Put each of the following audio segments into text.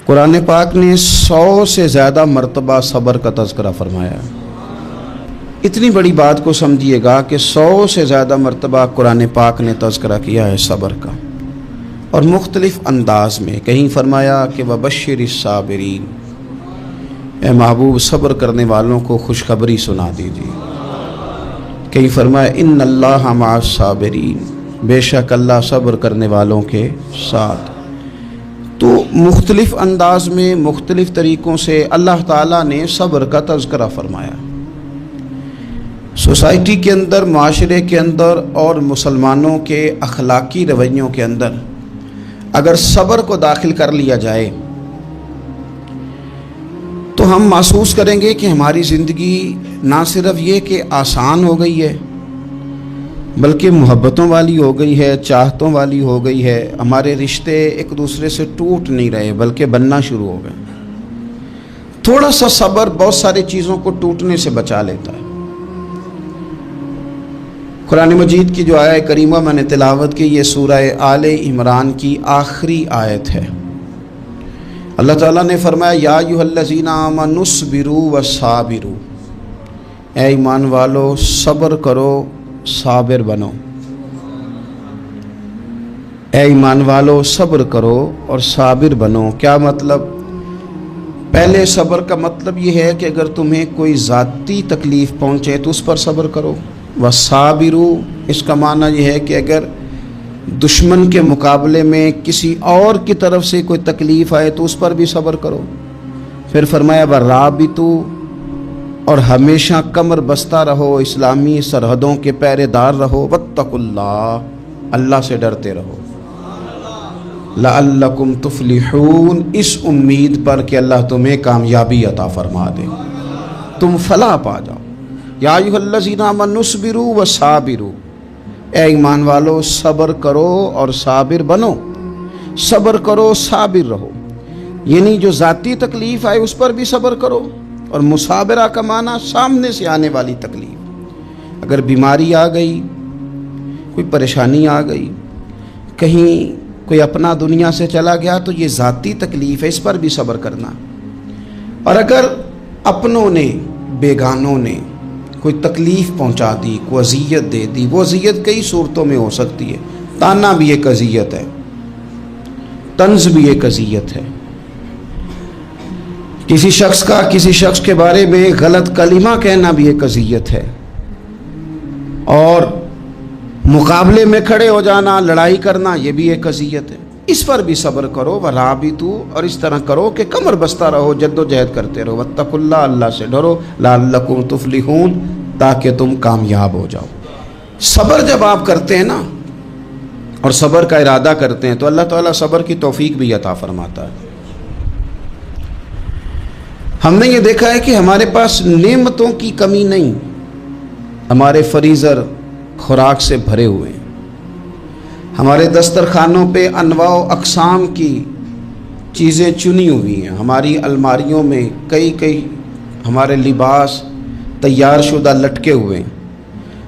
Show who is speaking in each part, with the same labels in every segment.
Speaker 1: قرآن پاک نے 100 سے زیادہ مرتبہ صبر کا تذکرہ فرمایا ہے۔ اتنی بڑی بات کو سمجھیے گا کہ 100 سے زیادہ مرتبہ قرآن پاک نے تذکرہ کیا ہے صبر کا، اور مختلف انداز میں۔ کہیں فرمایا کہ وبشر الصابرین، اے محبوب صبر کرنے والوں کو خوشخبری سنا دیجیے۔ کہیں فرمایا ان اللہ مع الصابرین، بے شک اللہ صبر کرنے والوں کے ساتھ۔ تو مختلف انداز میں مختلف طریقوں سے اللہ تعالیٰ نے صبر کا تذکرہ فرمایا۔ سوسائٹی کے اندر، معاشرے کے اندر اور مسلمانوں کے اخلاقی رویوں کے اندر اگر صبر کو داخل کر لیا جائے تو ہم محسوس کریں گے کہ ہماری زندگی نہ صرف یہ کہ آسان ہو گئی ہے بلکہ محبتوں والی ہو گئی ہے، چاہتوں والی ہو گئی ہے۔ ہمارے رشتے ایک دوسرے سے ٹوٹ نہیں رہے بلکہ بننا شروع ہو گئے۔ تھوڑا سا صبر بہت ساری چیزوں کو ٹوٹنے سے بچا لیتا ہے۔ قرآن مجید کی جو آیت کریمہ میں نے تلاوت کی، یہ سورہ آل عمران کی آخری آیت ہے۔ اللہ تعالیٰ نے فرمایا یا ایھا الذین آمنوا اصبروا وصابروا، اے ایمان والو صبر کرو صابر بنو۔ اے ایمان والو صبر کرو اور صابر بنو۔ کیا مطلب؟ پہلے صبر کا مطلب یہ ہے کہ اگر تمہیں کوئی ذاتی تکلیف پہنچے تو اس پر صبر کرو۔ وصابروا، اس کا معنی یہ ہے کہ اگر دشمن کے مقابلے میں کسی اور کی طرف سے کوئی تکلیف آئے تو اس پر بھی صبر کرو۔ پھر فرمایا ورابطوا، اور ہمیشہ کمر بستہ رہو، اسلامی سرحدوں کے پہرے دار رہو۔ واتقوا اللہ، اللہ سے ڈرتے رہو۔ لعلکم تفلحون، اس امید پر کہ اللہ تمہیں کامیابی عطا فرما دے، تم فلاح پا جاؤ۔ یا ایھا الذین آمنوا اصبروا وصابروا، اے ایمان والو صبر کرو اور صابر بنو۔ صبر کرو، صابر رہو، یعنی جو ذاتی تکلیف آئے اس پر بھی صبر کرو۔ اور مصابرہ کا معنی سامنے سے آنے والی تکلیف، اگر بیماری آ گئی، کوئی پریشانی آ گئی، کہیں کوئی اپنا دنیا سے چلا گیا تو یہ ذاتی تکلیف ہے، اس پر بھی صبر کرنا۔ اور اگر اپنوں نے، بیگانوں نے کوئی تکلیف پہنچا دی، کوئی اذیت دے دی، وہ اذیت کئی صورتوں میں ہو سکتی ہے۔ تانا بھی ایک اذیت ہے، طنز بھی ایک اذیت ہے، کسی شخص کے بارے میں غلط کلمہ کہنا بھی ایک اذیت ہے، اور مقابلے میں کھڑے ہو جانا، لڑائی کرنا، یہ بھی ایک اذیت ہے۔ اس پر بھی صبر کرو۔ ورابطوا، اور اس طرح کرو کہ کمر بستہ رہو، جد و جہد کرتے رہو۔ واتقوا اللہ، اللہ سے ڈرو۔ لعلکم تفلحون، تاکہ تم کامیاب ہو جاؤ۔ صبر جب آپ کرتے ہیں نا اور صبر کا ارادہ کرتے ہیں تو اللہ تعالیٰ صبر کی توفیق بھی عطا فرماتا ہے۔ ہم نے یہ دیکھا ہے کہ ہمارے پاس نعمتوں کی کمی نہیں، ہمارے فریزر خوراک سے بھرے ہوئے ہیں، ہمارے دسترخوانوں پہ انواع و اقسام کی چیزیں چنی ہوئی ہیں، ہماری الماریوں میں کئی ہمارے لباس تیار شدہ لٹکے ہوئے ہیں،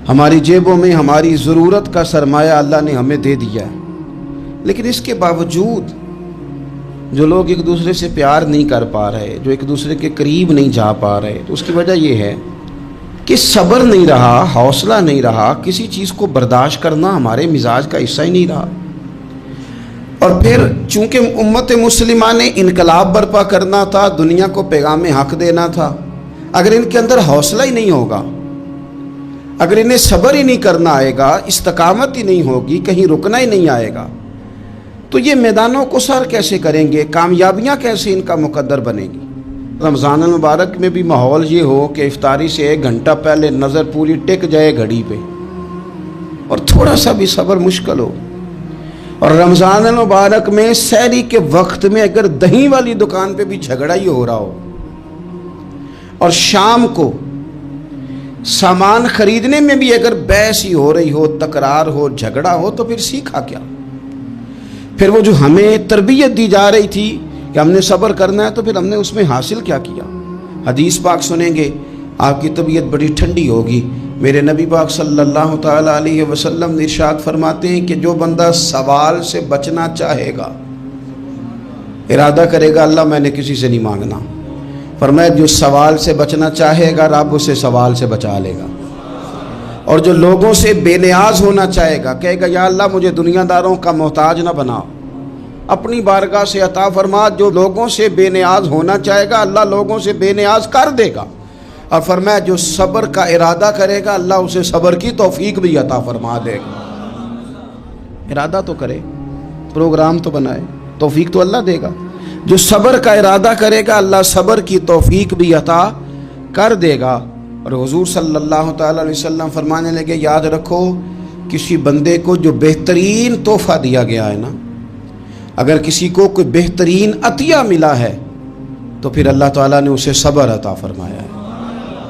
Speaker 1: ہماری جیبوں میں ہماری ضرورت کا سرمایہ اللہ نے ہمیں دے دیا ہے۔ لیکن اس کے باوجود جو لوگ ایک دوسرے سے پیار نہیں کر پا رہے، جو ایک دوسرے کے قریب نہیں جا پا رہے، تو اس کی وجہ یہ ہے کہ صبر نہیں رہا، حوصلہ نہیں رہا، کسی چیز کو برداشت کرنا ہمارے مزاج کا حصہ ہی نہیں رہا۔ اور پھر چونکہ امت مسلمہ نے انقلاب برپا کرنا تھا، دنیا کو پیغام حق دینا تھا، اگر ان کے اندر حوصلہ ہی نہیں ہوگا، اگر انہیں صبر ہی نہیں کرنا آئے گا، استقامت ہی نہیں ہوگی، کہیں رکنا ہی نہیں آئے گا، تو یہ میدانوں کو سر کیسے کریں گے؟ کامیابیاں کیسے ان کا مقدر بنے گی؟ رمضان المبارک میں بھی ماحول یہ ہو کہ افطاری سے 1 گھنٹہ پہلے نظر پوری ٹک جائے گھڑی پہ، اور تھوڑا سا بھی صبر مشکل ہو۔ اور رمضان المبارک میں سحری کے وقت میں اگر دہی والی دکان پہ بھی جھگڑا ہی ہو رہا ہو، اور شام کو سامان خریدنے میں بھی اگر بحث ہی ہو رہی ہو، تکرار ہو، جھگڑا ہو، تو پھر سیکھا کیا؟ پھر وہ جو ہمیں تربیت دی جا رہی تھی کہ ہم نے صبر کرنا ہے، تو پھر ہم نے اس میں حاصل کیا کیا؟ حدیث پاک سنیں گے، آپ کی طبیعت بڑی ٹھنڈی ہوگی۔ میرے نبی پاک صلی اللہ تعالیٰ علیہ وسلم ارشاد فرماتے ہیں کہ جو بندہ سوال سے بچنا چاہے گا، ارادہ کرے گا اللہ میں نے کسی سے نہیں مانگنا. فرمایا جو سوال سے بچنا چاہے گا رب اسے سوال سے بچا لے گا. اور جو لوگوں سے بے نیاز ہونا چاہے گا کہے گا یا اللہ مجھے دنیا داروں کا محتاج نہ بنا، اپنی بارگاہ سے عطا فرما. جو لوگوں سے بے نیاز ہونا چاہے گا اللہ لوگوں سے بے نیاز کر دے گا. اور فرمایا جو صبر کا ارادہ کرے گا اللہ اسے صبر کی توفیق بھی عطا فرما دے گا. ارادہ تو کرے، پروگرام تو بنائے، توفیق تو اللہ دے گا. جو صبر کا ارادہ کرے گا اللہ صبر کی توفیق بھی عطا کر دے گا. اور حضور صلی اللہ تعالی علیہ وسلم فرمانے لگے یاد رکھو کسی بندے کو جو بہترین تحفہ دیا گیا ہے نا، اگر کسی کو کوئی بہترین عطیہ ملا ہے تو پھر اللہ تعالیٰ نے اسے صبر عطا فرمایا ہے.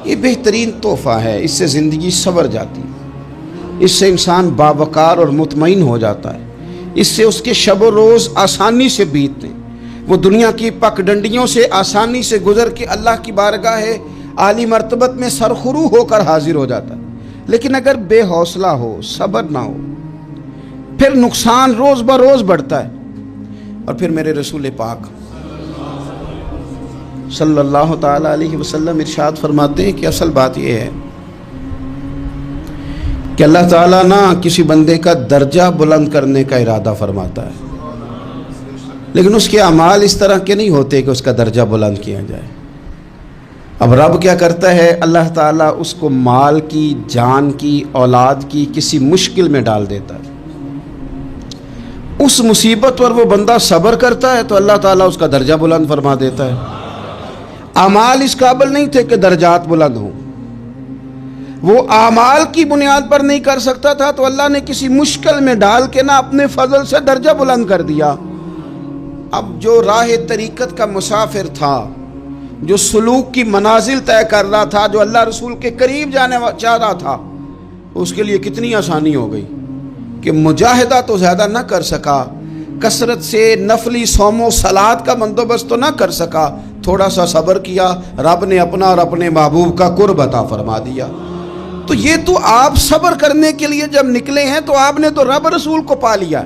Speaker 1: یہ بہترین تحفہ ہے، اس سے زندگی صبر جاتی ہے، اس سے انسان باوقار اور مطمئن ہو جاتا ہے، اس سے اس کے شب و روز آسانی سے بیتتے ہیں. وہ دنیا کی پک ڈنڈیوں سے آسانی سے گزر کے اللہ کی بارگاہ عالی مرتبت میں سرخرو ہو کر حاضر ہو جاتا ہے. لیکن اگر بے حوصلہ ہو، صبر نہ ہو، پھر نقصان روز بروز بڑھتا ہے. اور پھر میرے رسول پاک صلی اللہ تعالی علیہ وسلم ارشاد فرماتے ہیں کہ اصل بات یہ ہے کہ اللہ تعالیٰ نہ کسی بندے کا درجہ بلند کرنے کا ارادہ فرماتا ہے، لیکن اس کے اعمال اس طرح کے نہیں ہوتے کہ اس کا درجہ بلند کیا جائے. اب رب کیا کرتا ہے، اللہ تعالیٰ اس کو مال کی، جان کی، اولاد کی کسی مشکل میں ڈال دیتا ہے. اس مصیبت پر وہ بندہ صبر کرتا ہے تو اللہ تعالیٰ اس کا درجہ بلند فرما دیتا ہے. اعمال اس قابل نہیں تھے کہ درجات بلند ہوں، وہ اعمال کی بنیاد پر نہیں کر سکتا تھا تو اللہ نے کسی مشکل میں ڈال کے نہ اپنے فضل سے درجہ بلند کر دیا. اب جو راہ طریقت کا مسافر تھا، جو سلوک کی منازل طے کر رہا تھا، جو اللہ رسول کے قریب جانے چاہ رہا تھا، اس کے لیے کتنی آسانی ہو گئی کہ مجاہدہ تو زیادہ نہ کر سکا، کثرت سے نفلی صوم و صلات کا بندوبست تو نہ کر سکا، تھوڑا سا صبر کیا، رب نے اپنا اور اپنے محبوب کا قرب عطا فرما دیا. تو یہ تو آپ صبر کرنے کے لیے جب نکلے ہیں تو آپ نے تو رب رسول کو پا لیا.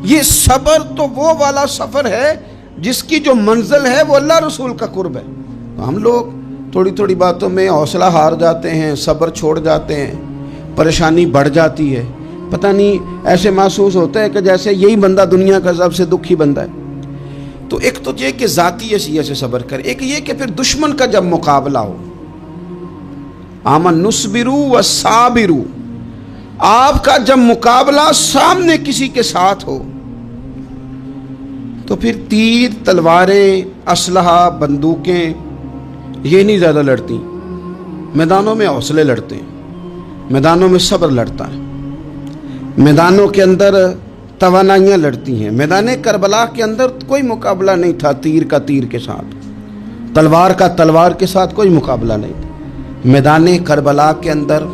Speaker 1: یہ صبر تو وہ والا سفر ہے جس کی جو منزل ہے وہ اللہ رسول کا قرب ہے. تو ہم لوگ تھوڑی تھوڑی باتوں میں حوصلہ ہار جاتے ہیں، صبر چھوڑ جاتے ہیں، پریشانی بڑھ جاتی ہے. پتہ نہیں ایسے محسوس ہوتا ہے کہ جیسے یہی بندہ دنیا کا سب سے دکھی بندہ ہے. تو ایک تو یہ کہ ذاتی حیثیت سے صبر کرے، ایک یہ کہ پھر دشمن کا جب مقابلہ ہو، آمن نصبرو و صابرو، آپ کا جب مقابلہ سامنے کسی کے ساتھ ہو تو پھر تیر، تلواریں، اسلحہ، بندوقیں یہ نہیں زیادہ لڑتی. میدانوں میں حوصلے لڑتے ہیں، میدانوں میں صبر لڑتا ہے، میدانوں کے اندر توانائیاں لڑتی ہیں. میدان کربلا کے اندر کوئی مقابلہ نہیں تھا تیر کا تیر کے ساتھ، تلوار کا تلوار کے ساتھ کوئی مقابلہ نہیں تھا. میدان کربلا کے اندر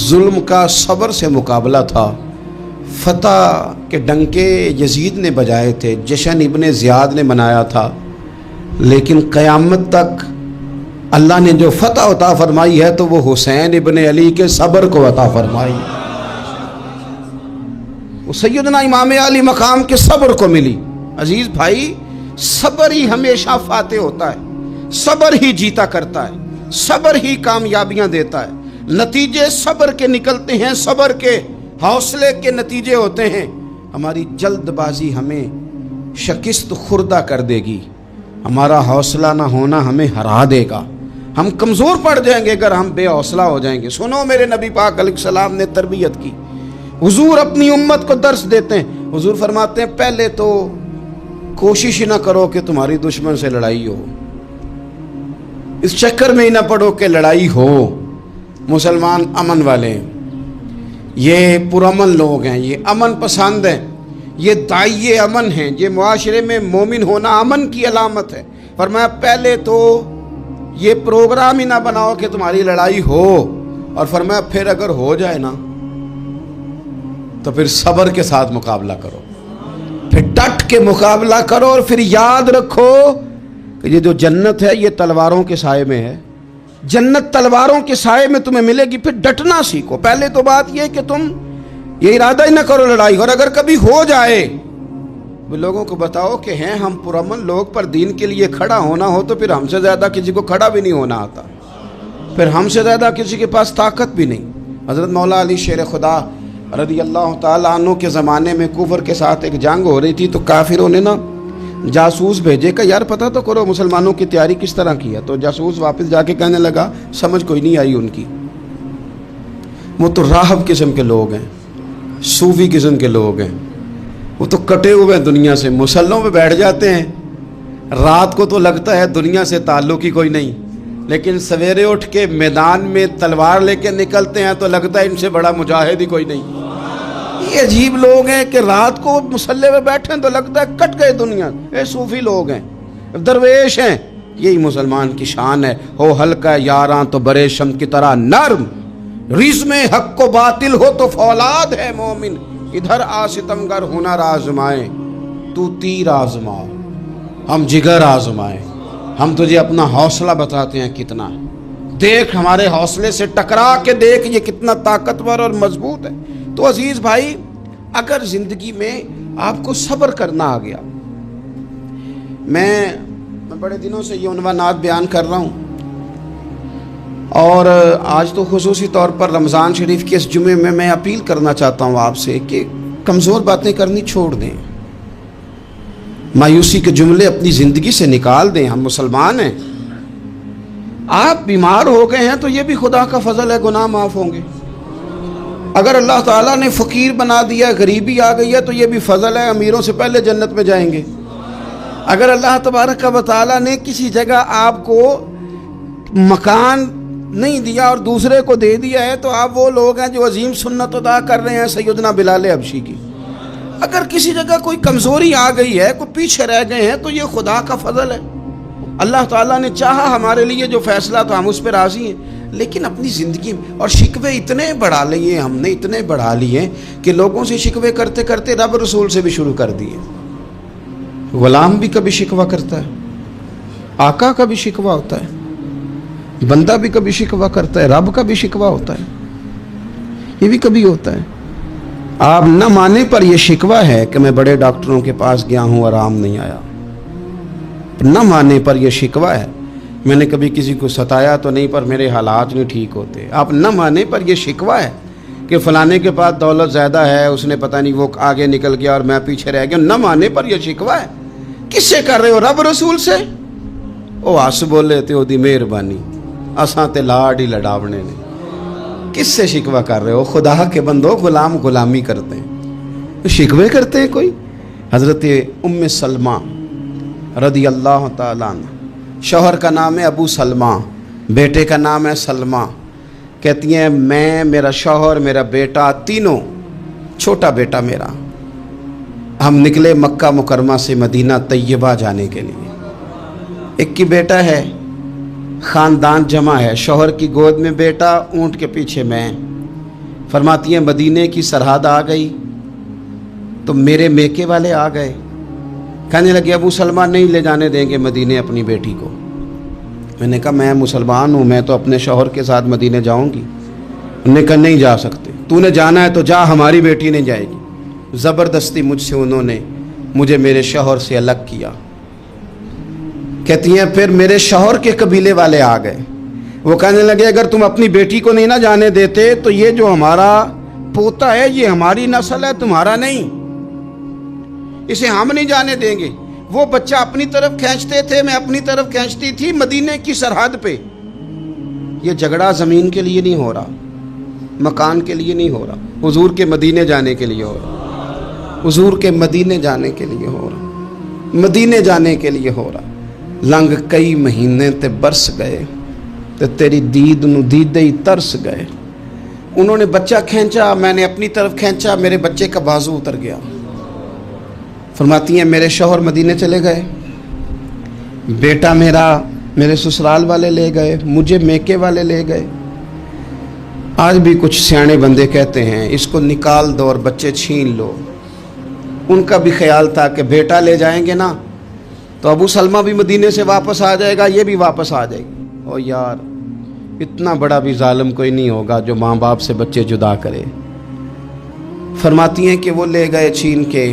Speaker 1: ظلم کا صبر سے مقابلہ تھا. فتح کے ڈنکے یزید نے بجائے تھے، جشن ابن زیاد نے منایا تھا، لیکن قیامت تک اللہ نے جو فتح عطا فرمائی ہے تو وہ حسین ابن علی کے صبر کو عطا فرمائی، وہ سیدنا امام علی مقام کے صبر کو ملی. عزیز بھائی، صبر ہی ہمیشہ فاتح ہوتا ہے، صبر ہی جیتا کرتا ہے، صبر ہی کامیابیاں دیتا ہے. نتیجے صبر کے نکلتے ہیں، صبر کے، حوصلے کے نتیجے ہوتے ہیں. ہماری جلد بازی ہمیں شکست خوردہ کر دے گی، ہمارا حوصلہ نہ ہونا ہمیں ہرا دے گا. ہم کمزور پڑ جائیں گے اگر ہم بے حوصلہ ہو جائیں گے. سنو، میرے نبی پاک علیہ السلام نے تربیت کی. حضور اپنی امت کو درس دیتے ہیں. حضور فرماتے ہیں پہلے تو کوشش نہ کرو کہ تمہاری دشمن سے لڑائی ہو، اس چکر میں ہی نہ پڑو کہ لڑائی ہو. مسلمان امن والے ہیں، یہ پرامن لوگ ہیں، یہ امن پسند ہیں، یہ داعیے امن ہیں، یہ معاشرے میں مومن ہونا امن کی علامت ہے. فرمایا پہلے تو یہ پروگرام ہی نہ بناؤ کہ تمہاری لڑائی ہو، اور فرمایا پھر اگر ہو جائے نا تو پھر صبر کے ساتھ مقابلہ کرو، پھر ڈٹ کے مقابلہ کرو. اور پھر یاد رکھو کہ یہ جو جنت ہے یہ تلواروں کے سائے میں ہے، جنت تلواروں کے سائے میں تمہیں ملے گی. پھر ڈٹنا سیکھو. پہلے تو بات یہ کہ تم یہ ارادہ ہی نہ کرو لڑائی، اور اگر کبھی ہو جائے وہ لوگوں کو بتاؤ کہ ہیں ہم پرامن لوگ، پر دین کے لیے کھڑا ہونا ہو تو پھر ہم سے زیادہ کسی کو کھڑا بھی نہیں ہونا آتا، پھر ہم سے زیادہ کسی کے پاس طاقت بھی نہیں۔ حضرت مولا علی شیر خدا رضی اللہ تعالیٰ عنہ کے زمانے میں کفر کے ساتھ ایک جنگ ہو رہی تھی، تو کافروں نے نا جاسوس بھیجے کہ یار پتہ تو کرو مسلمانوں کی تیاری کس طرح کی ہے۔ تو جاسوس واپس جا کے کہنے لگا سمجھ کوئی نہیں آئی ان کی، وہ تو راہب قسم کے لوگ ہیں، صوفی قسم کے لوگ ہیں، وہ تو کٹے ہوئے ہیں دنیا سے، مسلوں پہ بیٹھ جاتے ہیں، رات کو تو لگتا ہے دنیا سے تعلق ہی کوئی نہیں، لیکن سویرے اٹھ کے میدان میں تلوار لے کے نکلتے ہیں تو لگتا ہے ان سے بڑا مجاہد ہی کوئی نہیں۔ یہ عجیب لوگ ہیں کہ رات کو مسلح پہ بیٹھیں تو لگتا ہے کٹ گئے دنیا، یہ صوفی لوگ ہیں، درویش ہیں۔ یہی مسلمان کی شان ہے، ہو ہلکا یاراں تو برے شم کی طرح نرم، رزم حق و باطل ہو تو فولاد ہے مومن، ادھر آ ستمگر ہنر آزمائے تو تیر آزما، ہم جگر آزمائے، ہم تجھے اپنا حوصلہ بتاتے ہیں کتنا، دیکھ ہمارے حوصلے سے ٹکرا کے دیکھ یہ کتنا طاقتور اور مضبوط ہے۔ تو عزیز بھائی، اگر زندگی میں آپ کو صبر کرنا آ گیا، میں بڑے دنوں سے یہ عنوانات بیان کر رہا ہوں، اور آج تو خصوصی طور پر رمضان شریف کے اس جمعے میں میں اپیل کرنا چاہتا ہوں آپ سے کہ کمزور باتیں کرنی چھوڑ دیں، مایوسی کے جملے اپنی زندگی سے نکال دیں۔ ہم مسلمان ہیں، آپ بیمار ہو گئے ہیں تو یہ بھی خدا کا فضل ہے، گناہ معاف ہوں گے۔ اگر اللہ تعالیٰ نے فقیر بنا دیا، غریبی آ گئی ہے تو یہ بھی فضل ہے، امیروں سے پہلے جنت میں جائیں گے۔ اگر اللہ تبارک و تعالیٰ نے کسی جگہ آپ کو مکان نہیں دیا اور دوسرے کو دے دیا ہے تو آپ وہ لوگ ہیں جو عظیم سنت ادا کر رہے ہیں سیدنا بلال حبشی کی۔ اگر کسی جگہ کوئی کمزوری آ گئی ہے، کوئی پیچھے رہ گئے ہیں تو یہ خدا کا فضل ہے۔ اللہ تعالیٰ نے چاہا ہمارے لیے جو فیصلہ تو ہم اس پہ راضی ہیں، لیکن اپنی زندگی میں اور شکوے اتنے بڑھا لیے، ہم نے اتنے بڑھا لیے کہ لوگوں سے شکوے کرتے کرتے رب رسول سے بھی شروع کر دیے۔ غلام بھی کبھی شکوہ کرتا ہے، آقا کا بھی شکوہ ہوتا ہے، بندہ بھی کبھی شکوہ کرتا ہے، رب کا بھی شکوہ ہوتا ہے، یہ بھی کبھی ہوتا ہے۔ آپ نہ مانے پر یہ شکوہ ہے کہ میں بڑے ڈاکٹروں کے پاس گیا ہوں آرام نہیں آیا، نہ مانے پر یہ شکوہ ہے میں نے کبھی کسی کو ستایا تو نہیں پر میرے حالات نہیں ٹھیک ہوتے۔ آپ نہ مانے پر یہ شکوہ ہے کہ فلانے کے پاس دولت زیادہ ہے، اس نے پتہ نہیں وہ آگے نکل گیا اور میں پیچھے رہ گیا، نہ مانے پر یہ شکوہ ہے۔ کس سے کر رہے ہو؟ رب رسول سے؟ او آس بولے تے او دی مہربانی، اساں تے لاڈ ہی لڑاونے نے۔ کس سے شکوہ کر رہے ہو؟ خدا کے بندو، غلام غلامی کرتے ہیں، شکوے کرتے ہیں کوئی؟ حضرت ام سلمہ رضی اللہ تعالیٰ عنہ، شوہر کا نام ہے ابو سلمہ، بیٹے کا نام ہے سلمہ، کہتی ہیں میں، میرا شوہر، میرا بیٹا، تینوں، چھوٹا بیٹا میرا، ہم نکلے مکہ مکرمہ سے مدینہ طیبہ جانے کے لیے۔ ایک کی بیٹا ہے، خاندان جمع ہے، شوہر کی گود میں بیٹا، اونٹ کے پیچھے میں۔ فرماتی ہیں مدینے کی سرحد آ گئی تو میرے میکے والے آ گئے، کہنے لگے ابو سلمہ نہیں لے جانے دیں گے مدینے اپنی بیٹی کو۔ میں نے کہا میں مسلمان ہوں، میں تو اپنے شوہر کے ساتھ مدینے جاؤں گی۔ انہوں نے کہا نہیں جا سکتے، تو نے جانا ہے تو جا، ہماری بیٹی نہیں جائے گی۔ زبردستی مجھ سے انہوں نے مجھے میرے شوہر سے الگ کیا۔ کہتی ہیں پھر میرے شوہر کے قبیلے والے آ گئے، وہ کہنے لگے اگر تم اپنی بیٹی کو نہیں نہ جانے دیتے تو یہ جو ہمارا پوتا ہے یہ ہماری نسل ہے، تمہارا نہیں، اسے ہم نہیں جانے دیں گے۔ وہ بچہ اپنی طرف کھینچتے تھے، میں اپنی طرف کھینچتی تھی، مدینے کی سرحد پہ۔ یہ جھگڑا زمین کے لیے نہیں ہو رہا، مکان کے لیے نہیں ہو رہا، حضور کے مدینے جانے کے لیے ہو رہا، حضور کے مدینے جانے کے لیے ہو رہا، مدینے جانے کے لیے ہو رہا۔ لنگ کئی مہینے تے برس گئے تے تیری دید نو دیدے ہی ترس گئے۔ انہوں نے بچہ کھینچا، میں نے اپنی طرف کھینچا، میرے بچے کا بازو اتر گیا۔ فرماتی ہیں میرے شوہر مدینے چلے گئے، بیٹا میرا میرے سسرال والے لے گئے، مجھے میکے والے لے گئے۔ آج بھی کچھ سیانے بندے کہتے ہیں اس کو نکال دو اور بچے چھین لو۔ ان کا بھی خیال تھا کہ بیٹا لے جائیں گے نا تو ابو سلمہ بھی مدینے سے واپس آ جائے گا، یہ بھی واپس آ جائے گی۔ او یار، اتنا بڑا بھی ظالم کوئی نہیں ہوگا جو ماں باپ سے بچے جدا کرے۔ فرماتی ہیں کہ وہ لے گئے چھین کے،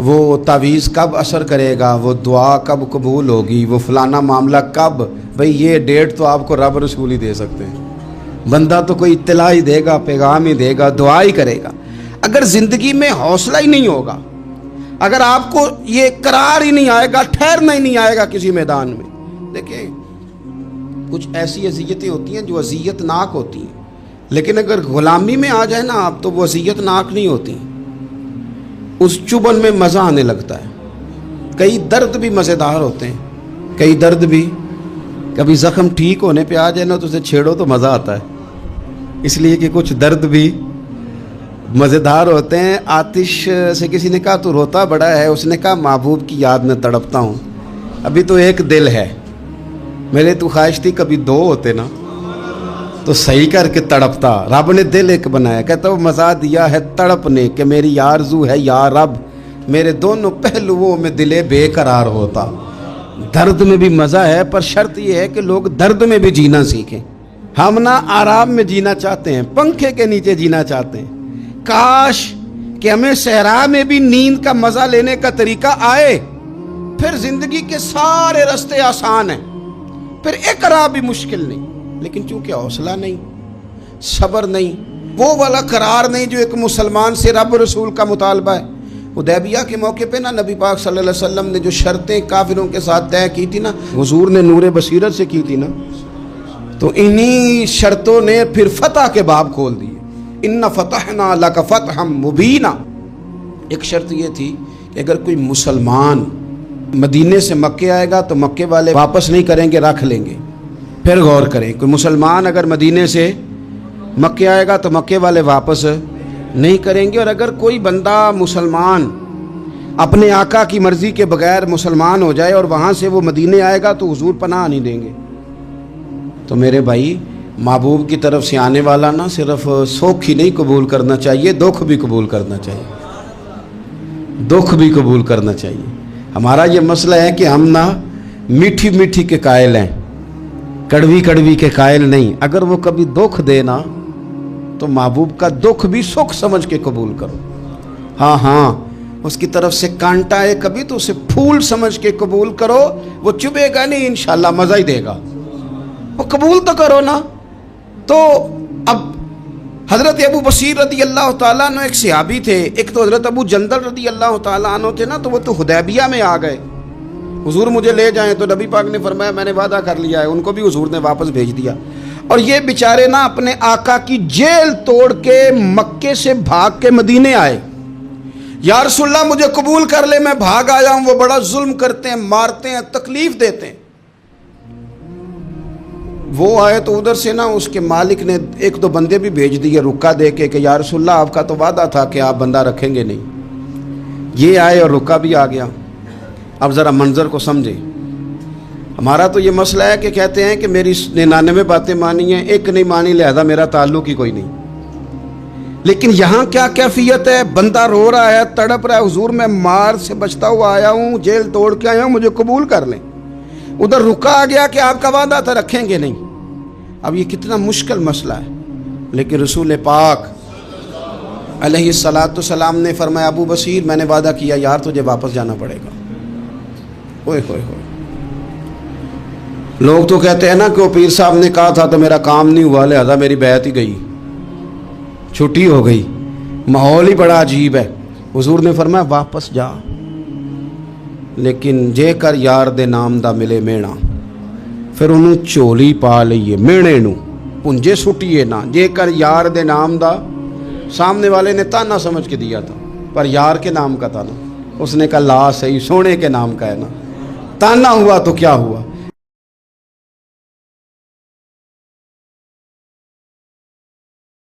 Speaker 1: وہ تعویذ کب اثر کرے گا، وہ دعا کب قبول ہوگی، وہ فلانا معاملہ کب، بھئی یہ ڈیٹ تو آپ کو رب رسول ہی دے سکتے ہیں۔ بندہ تو کوئی اطلاع ہی دے گا، پیغام ہی دے گا، دعا ہی کرے گا۔ اگر زندگی میں حوصلہ ہی نہیں ہوگا، اگر آپ کو یہ قرار ہی نہیں آئے گا، ٹھہرنا ہی نہیں آئے گا کسی میدان میں۔ دیکھیں کچھ ایسی اذیتیں ہوتی ہیں جو اذیت ناک ہوتی ہیں، لیکن اگر غلامی میں آ جائے نا آپ تو وہ اذیت ناک نہیں ہوتی، اس چبھن میں مزہ آنے لگتا ہے۔ کئی درد بھی مزیدار ہوتے ہیں، کئی درد بھی، کبھی زخم ٹھیک ہونے پہ آ جائے نا تو اسے چھیڑو تو مزہ آتا ہے، اس لیے کہ کچھ درد بھی مزیدار ہوتے ہیں۔ آتش سے کسی نے کہا تو روتا بڑا ہے، اس نے کہا محبوب کی یاد میں تڑپتا ہوں، ابھی تو ایک دل ہے، میرے تو خواہش تھی کبھی دو ہوتے نا تو صحیح کر کے تڑپتا۔ رب نے دل ایک بنایا، کہتا وہ مزہ دیا ہے تڑپ نے کہ میری آرزو ہے یا رب میرے دونوں پہلوؤں میں دلے بے قرار ہوتا۔ درد میں بھی مزہ ہے، پر شرط یہ ہے کہ لوگ درد میں بھی جینا سیکھیں۔ ہم نہ آرام میں جینا چاہتے ہیں، پنکھے کے نیچے جینا چاہتے ہیں۔ کاش کہ ہمیں صحرا میں بھی نیند کا مزہ لینے کا طریقہ آئے، پھر زندگی کے سارے راستے آسان ہیں، پھر اقرا بھی مشکل نہیں۔ لیکن چونکہ حوصلہ نہیں، صبر نہیں، وہ والا قرار نہیں جو ایک مسلمان سے رب رسول کا مطالبہ ہے۔ حدیبیہ کے موقع پہ نا نبی پاک صلی اللہ علیہ وسلم نے جو شرطیں کافروں کے ساتھ طے کی تھی نا، حضور نے نور بصیرت سے کی تھی نا، تو انہی شرطوں نے پھر فتح کے باب کھول دیے۔ ان فتحنا لک فتحا مبینا۔ ایک شرط یہ تھی کہ اگر کوئی مسلمان مدینے سے مکے آئے گا تو مکے والے واپس نہیں کریں گے، رکھ لیں گے۔ پھر غور کریں، کوئی مسلمان اگر مدینے سے مکے آئے گا تو مکے والے واپس نہیں کریں گے، اور اگر کوئی بندہ مسلمان اپنے آقا کی مرضی کے بغیر مسلمان ہو جائے اور وہاں سے وہ مدینے آئے گا تو حضور پناہ نہیں دیں گے۔ تو میرے بھائی، محبوب کی طرف سے آنے والا نہ صرف سوکھ ہی نہیں قبول کرنا چاہیے، دکھ بھی قبول کرنا چاہیے، دکھ بھی قبول کرنا چاہیے۔ ہمارا یہ مسئلہ ہے کہ ہم نہ میٹھی میٹھی کے قائل ہیں، کڑوی کڑوی کے قائل نہیں۔ اگر وہ کبھی دکھ دے نا تو محبوب کا دکھ بھی سکھ سمجھ کے قبول کرو۔ ہاں ہاں، اس کی طرف سے کانٹا ہے کبھی تو اسے پھول سمجھ کے قبول کرو، وہ چبھے گا نہیں، انشاءاللہ مزہ ہی دے گا، وہ قبول تو کرو نا۔ تو اب حضرت ابو بصیر رضی اللہ تعالیٰ عنہ ایک صحابی تھے، ایک تو حضرت ابو جندل رضی اللہ تعالیٰ عنہ تھے نا، تو وہ تو حدیبیہ میں آ گئے، حضور مجھے لے جائیں، تو نبی پاک نے فرمایا میں نے وعدہ کر لیا ہے، ان کو بھی حضور نے واپس بھیج دیا۔ اور یہ بیچارے نا اپنے آقا کی جیل توڑ کے مکے سے بھاگ کے مدینے آئے، یا رسول اللہ مجھے قبول کر لے، میں بھاگ آیا ہوں، وہ بڑا ظلم کرتے ہیں، مارتے ہیں، تکلیف دیتے ہیں۔ وہ آئے تو ادھر سے نا اس کے مالک نے ایک دو بندے بھی بھیج دیے رکا دے کے کہ یا رسول اللہ آپ کا تو وعدہ تھا کہ آپ بندہ رکھیں گے نہیں۔ یہ آئے اور رکا بھی آ گیا۔ اب ذرا منظر کو سمجھے۔ ہمارا تو یہ مسئلہ ہے کہ کہتے ہیں کہ میری 99 باتیں مانی ہیں، ایک نہیں مانی، لہذا میرا تعلق ہی کوئی نہیں۔ لیکن یہاں کیا کیفیت ہے؟ بندہ رو رہا ہے، تڑپ رہا ہے، حضور میں مار سے بچتا ہوا آیا ہوں، جیل توڑ کے آیا ہوں، مجھے قبول کر لیں۔ ادھر رکا آ گیا کہ آپ کا وعدہ تھا رکھیں گے نہیں۔ اب یہ کتنا مشکل مسئلہ ہے، لیکن رسول پاک علیہ الصلاۃ والسلام نے فرمایا ابو بصیر میں نے وعدہ کیا یار تجھے واپس جانا پڑے گا۔ اوئے ہوئے ہوئے، لوگ تو کہتے ہیں نا کہ وہ پیر صاحب نے کہا تھا تو میرا کام نہیں ہوا، لہذا میری بیعت ہی گئی، چھٹی ہو گئی، ماحول ہی بڑا عجیب ہے۔ حضور نے فرمایا واپس جا، لیکن جے کر یار دے نام دا ملے مینا، پھر انہوں چولی پا لئیے مینے نو پنجے سٹیے نہ، جے کر یار دے نام دا، سامنے والے نے تانا سمجھ کے دیا تھا پر یار کے نام کا تھا نا، اس نے کہا لا صحیح، سونے کے نام کا ہے نا، تانا ہوا تو کیا ہوا۔